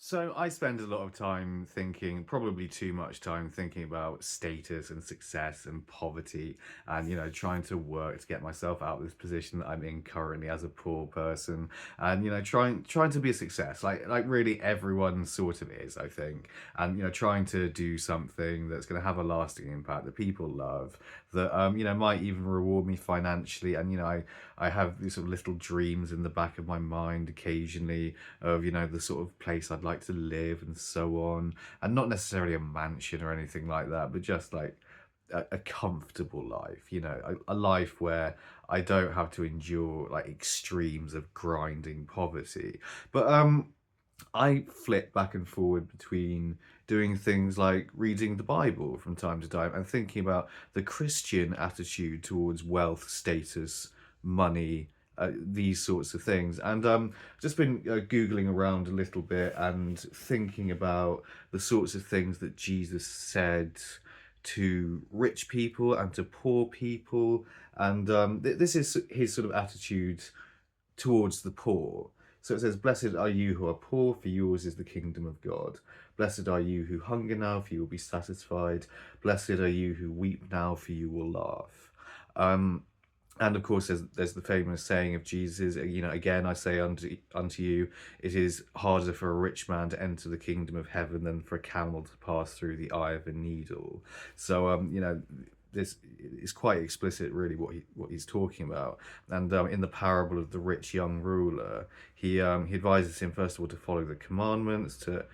So I spend a lot of time thinking, probably too much time thinking about status and success and poverty and, trying to work to get myself out of this position that I'm in currently as a poor person and, trying to be a success. Like really everyone sort of is, I think. And, trying to do something that's going to have a lasting impact that people love, that, might even reward me financially. And, I have these sort of little dreams in the back of my mind occasionally of the sort of place I'd like to live and so on, and not necessarily a mansion or anything like that, but just like a comfortable life, a life where I don't have to endure like extremes of grinding poverty. But I flip back and forward between doing things like reading the Bible from time to time and thinking about the Christian attitude towards wealth, status, money, these sorts of things. And just been Googling around a little bit and thinking about the sorts of things that Jesus said to rich people and to poor people. And this is his sort of attitude towards the poor. So it says, "Blessed are you who are poor, for yours is the kingdom of God. Blessed are you who hunger now, for you will be satisfied. Blessed are you who weep now, for you will laugh." Um, and of course, there's the famous saying of Jesus, again, I say unto you, it is harder for a rich man to enter the kingdom of heaven than for a camel to pass through the eye of a needle. So, this is quite explicit, really, what he's talking about. And in the parable of the rich young ruler, he advises him first of all to follow the commandments, to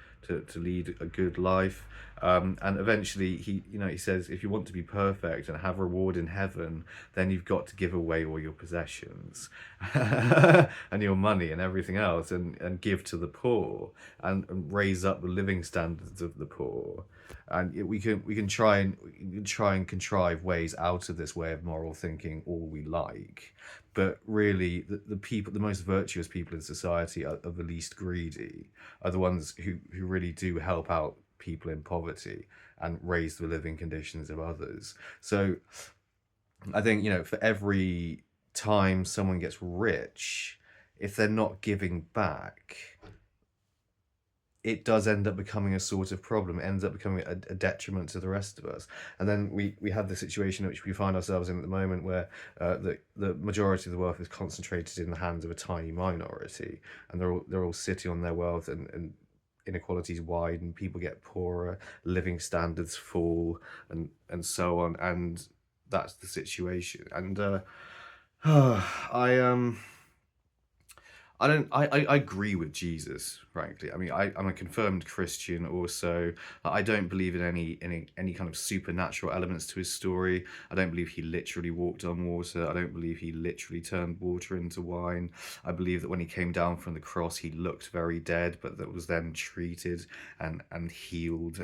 lead a good life, and eventually he says, if you want to be perfect and have reward in heaven, then you've got to give away all your possessions and your money and everything else, and give to the poor, and raise up the living standards of the poor. And we can try and contrive ways out of this way of moral thinking all we like, but really the people, the most virtuous people in society are the least greedy, are the ones who really do help out people in poverty and raise the living conditions of others. So I think, for every time someone gets rich, if they're not giving back, it does end up becoming a sort of problem. It ends up becoming a detriment to the rest of us. And then we have the situation which we find ourselves in at the moment, where the majority of the wealth is concentrated in the hands of a tiny minority, and they're all sitting on their wealth, and inequalities widen, people get poorer, living standards fall, and so on. And that's the situation. And I I don't. I agree with Jesus, frankly. I mean, I'm a confirmed Christian. Also, I don't believe in any kind of supernatural elements to his story. I don't believe he literally walked on water. I don't believe he literally turned water into wine. I believe that when he came down from the cross, he looked very dead, but that was then treated and healed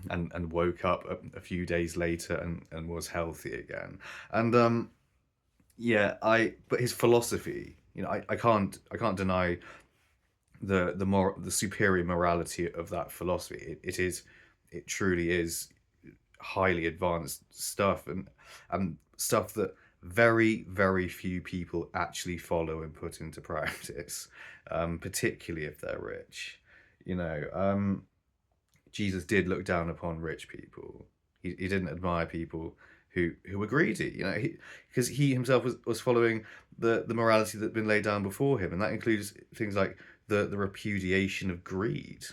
and woke up a few days later and was healthy again. And yeah, I but his philosophy, I can't deny the superior morality of that philosophy. It truly is highly advanced stuff, and stuff that very few people actually follow and put into practice, particularly if they're rich. You know, Jesus did look down upon rich people. He didn't admire people who were greedy. Because he himself was following the morality that had been laid down before him, and that includes things like the repudiation of greed,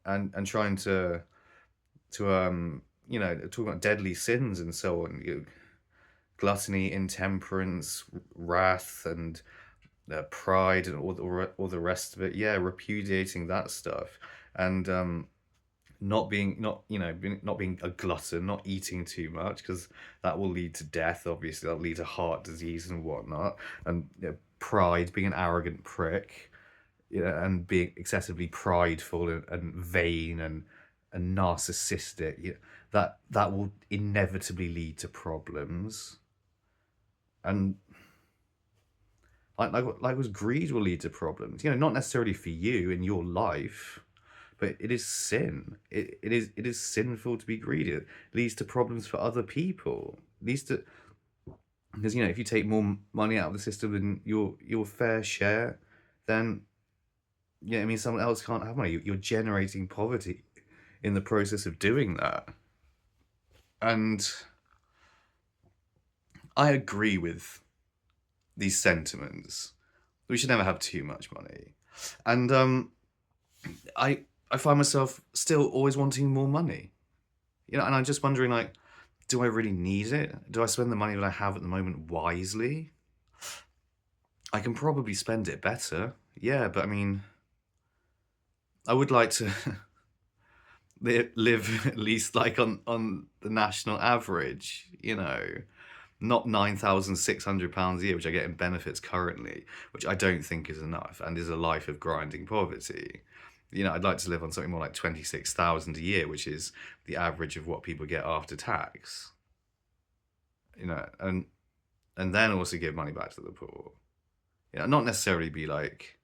and trying to talking about deadly sins and so on. Gluttony, intemperance, wrath, and pride, and all the rest of it. Yeah, repudiating that stuff, and not being a glutton, not eating too much, because that will lead to death. Obviously, that'll lead to heart disease and whatnot. And pride, being an arrogant prick, and being excessively prideful and vain and narcissistic. That will inevitably lead to problems. And like was greed will lead to problems. Not necessarily for you in your life, but it is sin. It is sinful to be greedy. It leads to problems for other people. It leads to, because if you take more money out of the system than your fair share, then Yeah, I mean, someone else can't have money. You're generating poverty in the process of doing that. And I agree with these sentiments. We should never have too much money. And I I find myself still always wanting more money. And I'm just wondering, like, do I really need it? Do I spend the money that I have at the moment wisely? I can probably spend it better. Yeah, but I mean, I would like to live at least like on the national average, not £9,600 a year, which I get in benefits currently, which I don't think is enough and is a life of grinding poverty. I'd like to live on something more like 26,000 a year, which is the average of what people get after tax. And then also give money back to the poor. Not necessarily be like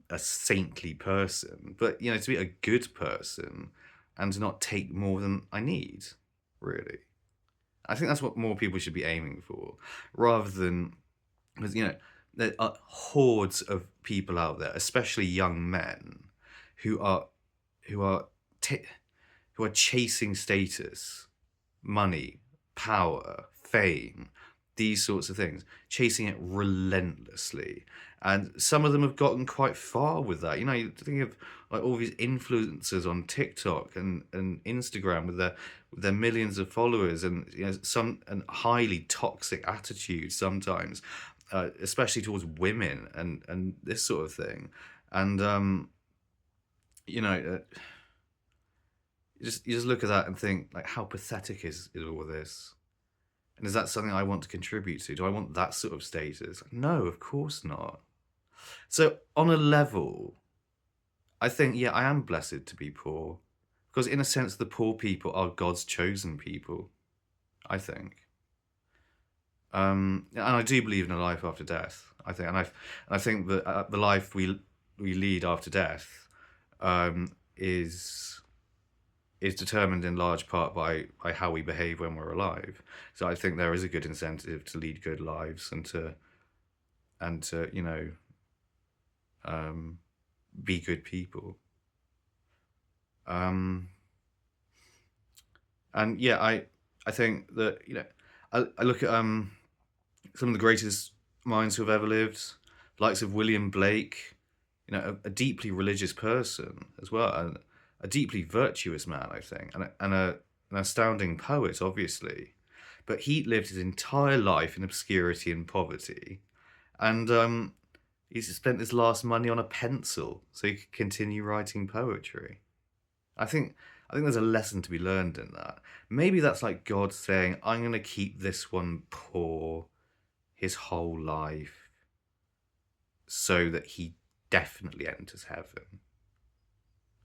a saintly person, but to be a good person and to not take more than I need, really. I think that's what more people should be aiming for, rather than because there are hordes of people out there, especially young men, who are who are ta who are chasing status, money, power, fame, these sorts of things, chasing it relentlessly. And some of them have gotten quite far with that. You think of like all these influencers on TikTok and Instagram with their millions of followers, and some and highly toxic attitudes sometimes, especially towards women and this sort of thing. And you know, uh, you just look at that and think, like, how pathetic is all this? And is that something I want to contribute to? Do I want that sort of status? No, of course not. So on a level, I think, yeah, I am blessed to be poor. Because in a sense, the poor people are God's chosen people, I think. And I do believe in a life after death. I think that the life we lead after death is determined in large part by how we behave when we're alive. So I think there is a good incentive to lead good lives and to um, be good people. Um, and yeah, I think that I look at some of the greatest minds who have ever lived, likes of William Blake, a deeply religious person as well, and a deeply virtuous man, I think, an astounding poet, obviously. But he lived his entire life in obscurity and poverty, and he's spent his last money on a pencil so he could continue writing poetry. I think I think there's a lesson to be learned in that. Maybe that's like God saying, "I'm going to keep this one poor his whole life so that he definitely enters heaven,"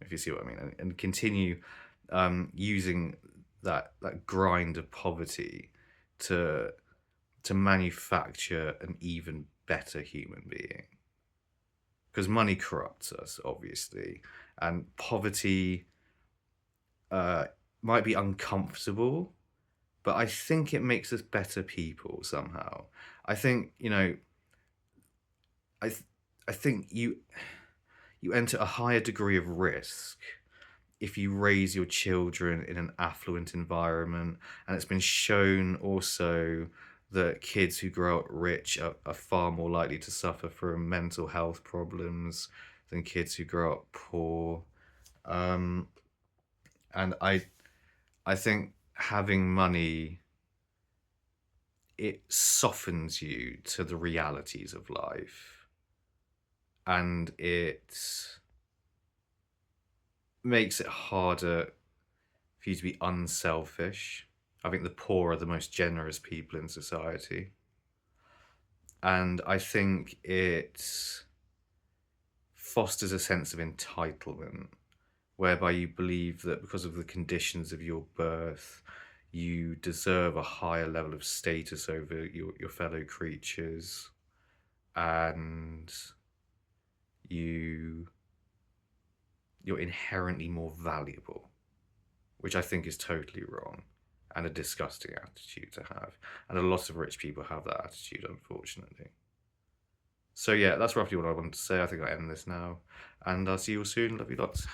if you see what I mean, and continue using that grind of poverty to to manufacture an even better human being. Because money corrupts us, obviously, and poverty uh, might be uncomfortable, but I think it makes us better people somehow. I think I th- I think you enter a higher degree of risk if you raise your children in an affluent environment, and it's been shown also that kids who grow up rich are far more likely to suffer from mental health problems than kids who grow up poor. Um, and I think having money, it softens you to the realities of life, and it makes it harder for you to be unselfish. I think the poor are the most generous people in society. And I think it fosters a sense of entitlement, whereby you believe that because of the conditions of your birth, you deserve a higher level of status over your fellow creatures, and you you're inherently more valuable, which I think is totally wrong and a disgusting attitude to have. And a lot of rich people have that attitude, unfortunately. So yeah, that's roughly what I wanted to say. I think I'll end this now, and I'll see you all soon. Love you lots.